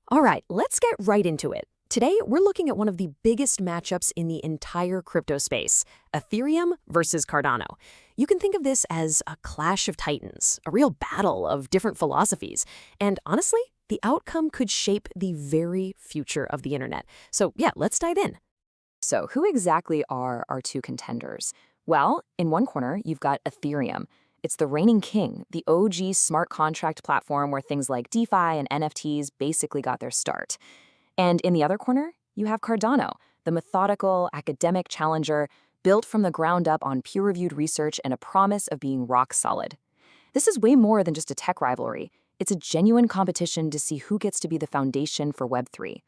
All right, let's get right into it. Today, we're looking at one of the biggest matchups in the entire crypto space, Ethereum versus Cardano. You can think of this as a clash of titans, a real battle of different philosophies. And honestly, the outcome could shape the very future of the internet. So yeah, let's dive in. So, who exactly are our two contenders? Well, in one corner, you've got Ethereum. It's the reigning king, the OG smart contract platform where things like DeFi and NFTs basically got their start. And in the other corner, you have Cardano, the methodical, academic challenger built from the ground up on peer-reviewed research and a promise of being rock solid. This is way more than just a tech rivalry. It's a genuine competition to see who gets to be the foundation for Web3.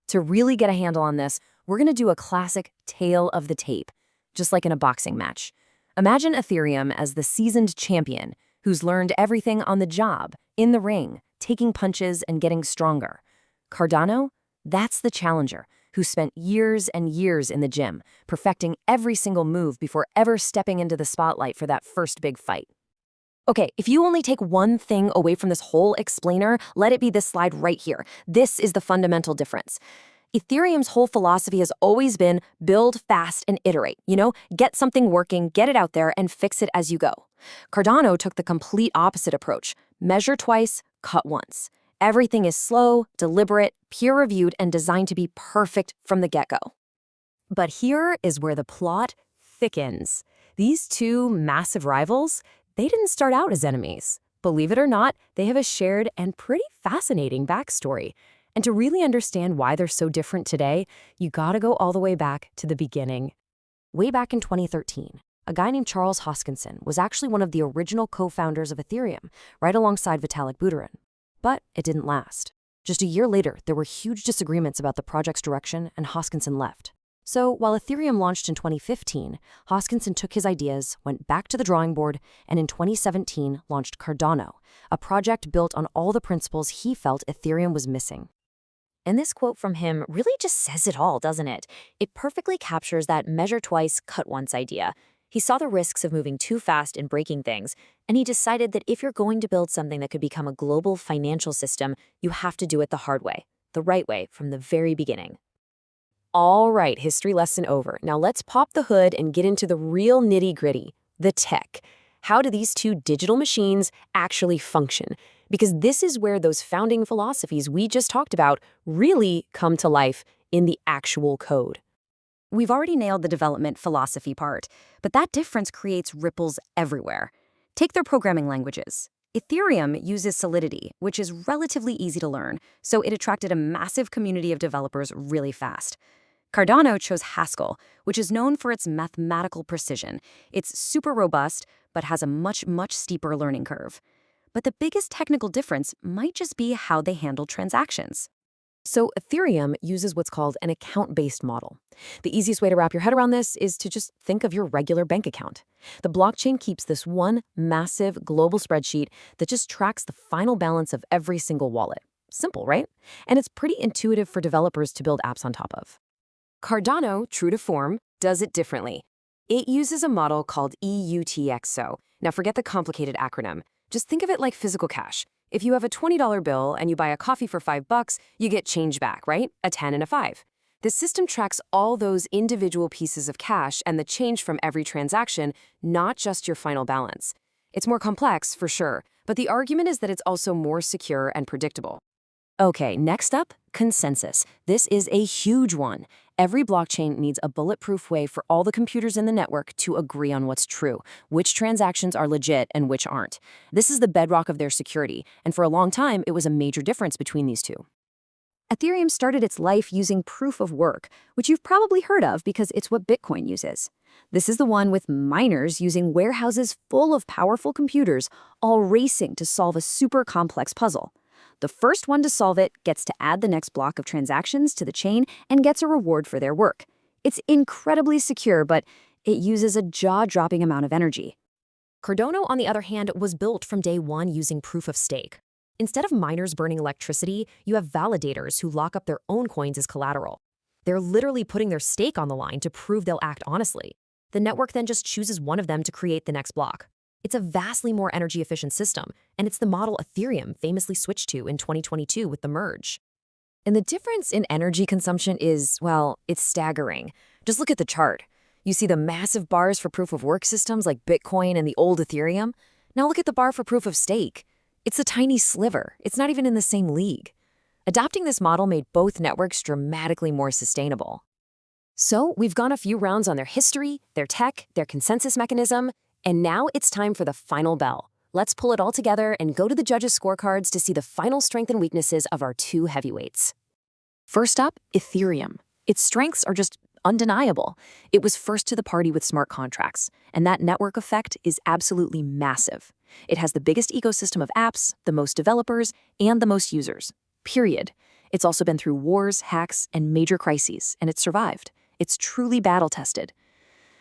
To really get a handle on this, we're going to do a classic tale of the tape, just like in a boxing match. Imagine Ethereum as the seasoned champion who's learned everything on the job, in the ring, taking punches and getting stronger. Cardano, that's the challenger who spent years and years in the gym, perfecting every single move before ever stepping into the spotlight for that first big fight. Okay, if you only take one thing away from this whole explainer, let it be this slide right here. This is the fundamental difference. Ethereum's whole philosophy has always been build fast and iterate, get something working, get it out there, and fix it as you go. Cardano took the complete opposite approach. Measure twice, cut once. Everything is slow, deliberate, peer-reviewed, and designed to be perfect from the get-go. But here is where the plot thickens. These two massive rivals, they didn't start out as enemies. Believe it or not, they have a shared and pretty fascinating backstory. And to really understand why they're so different today, you gotta go all the way back to the beginning. Way back in 2013, a guy named Charles Hoskinson was actually one of the original co-founders of Ethereum, right alongside Vitalik Buterin. But it didn't last. Just a year later, there were huge disagreements about the project's direction, and Hoskinson left. So while Ethereum launched in 2015, Hoskinson took his ideas, went back to the drawing board, and in 2017 launched Cardano, a project built on all the principles he felt Ethereum was missing. And this quote from him really just says it all, doesn't it? It perfectly captures that measure twice, cut once idea. He saw the risks of moving too fast and breaking things, and he decided that if you're going to build something that could become a global financial system, you have to do it the hard way, the right way from the very beginning. All right, history lesson over. Now let's pop the hood and get into the real nitty-gritty, the tech. How do these two digital machines actually function? Because this is where those founding philosophies we just talked about really come to life in the actual code. We've already nailed the development philosophy part, but that difference creates ripples everywhere. Take their programming languages. Ethereum uses Solidity, which is relatively easy to learn, so it attracted a massive community of developers really fast. Cardano chose Haskell, which is known for its mathematical precision. It's super robust, but has a much steeper learning curve. But the biggest technical difference might just be how they handle transactions. So Ethereum uses what's called an account-based model. The easiest way to wrap your head around this is to just think of your regular bank account. The blockchain keeps this one massive global spreadsheet that just tracks the final balance of every single wallet. Simple, right? And it's pretty intuitive for developers to build apps on top of. Cardano, true to form, does it differently. It uses a model called EUTXO. Now forget the complicated acronym. Just think of it like physical cash. If you have a $20 bill and you buy a coffee for $5, you get change back, right? A 10 and a 5. The system tracks all those individual pieces of cash and the change from every transaction, not just your final balance. It's more complex, for sure, but the argument is that it's also more secure and predictable. Okay, next up, consensus. This is a huge one. Every blockchain needs a bulletproof way for all the computers in the network to agree on what's true, which transactions are legit and which aren't. This is the bedrock of their security, and for a long time, it was a major difference between these two. Ethereum started its life using proof of work, which you've probably heard of because it's what Bitcoin uses. This is the one with miners using warehouses full of powerful computers, all racing to solve a super complex puzzle. The first one to solve it gets to add the next block of transactions to the chain and gets a reward for their work. It's incredibly secure, but it uses a jaw-dropping amount of energy. Cardano, on the other hand, was built from day one using proof of stake. Instead of miners burning electricity, you have validators who lock up their own coins as collateral. They're literally putting their stake on the line to prove they'll act honestly. The network then just chooses one of them to create the next block. It's a vastly more energy-efficient system, and it's the model Ethereum famously switched to in 2022 with the merge. And the difference in energy consumption is, well, it's staggering. Just look at the chart. You see the massive bars for proof-of-work systems like Bitcoin and the old Ethereum? Now look at the bar for proof of stake. It's a tiny sliver. It's not even in the same league. Adopting this model made both networks dramatically more sustainable. So we've gone a few rounds on their history, their tech, their consensus mechanism, and now it's time for the final bell. Let's pull it all together and go to the judges' scorecards to see the final strengths and weaknesses of our two heavyweights. First up, Ethereum. Its strengths are just undeniable. It was first to the party with smart contracts, and that network effect is absolutely massive. It has the biggest ecosystem of apps, the most developers, and the most users. Period. It's also been through wars, hacks, and major crises, and it's survived. It's truly battle-tested.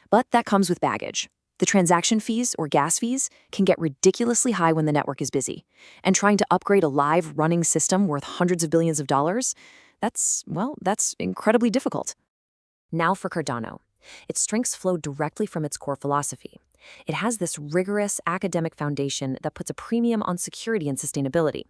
But that comes with baggage. The transaction fees, or gas fees, can get ridiculously high when the network is busy. And trying to upgrade a live, running system worth hundreds of billions of dollars, that's incredibly difficult. Now for Cardano. Its strengths flow directly from its core philosophy. It has this rigorous academic foundation that puts a premium on security and sustainability.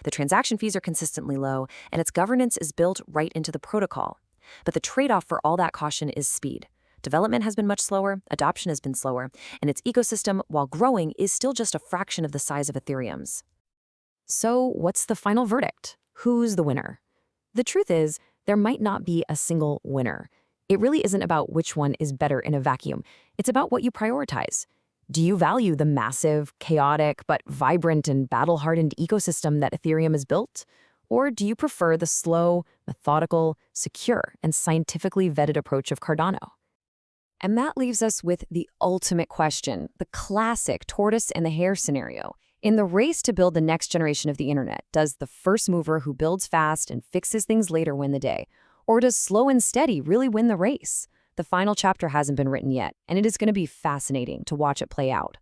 The transaction fees are consistently low, and its governance is built right into the protocol. But the trade-off for all that caution is speed. Development has been much slower, adoption has been slower, and its ecosystem, while growing, is still just a fraction of the size of Ethereum's. So what's the final verdict? Who's the winner? The truth is, there might not be a single winner. It really isn't about which one is better in a vacuum. It's about what you prioritize. Do you value the massive, chaotic, but vibrant and battle-hardened ecosystem that Ethereum has built? Or do you prefer the slow, methodical, secure, and scientifically vetted approach of Cardano? And that leaves us with the ultimate question, the classic tortoise and the hare scenario. In the race to build the next generation of the internet, does the first mover who builds fast and fixes things later win the day? Or does slow and steady really win the race? The final chapter hasn't been written yet, and it is going to be fascinating to watch it play out.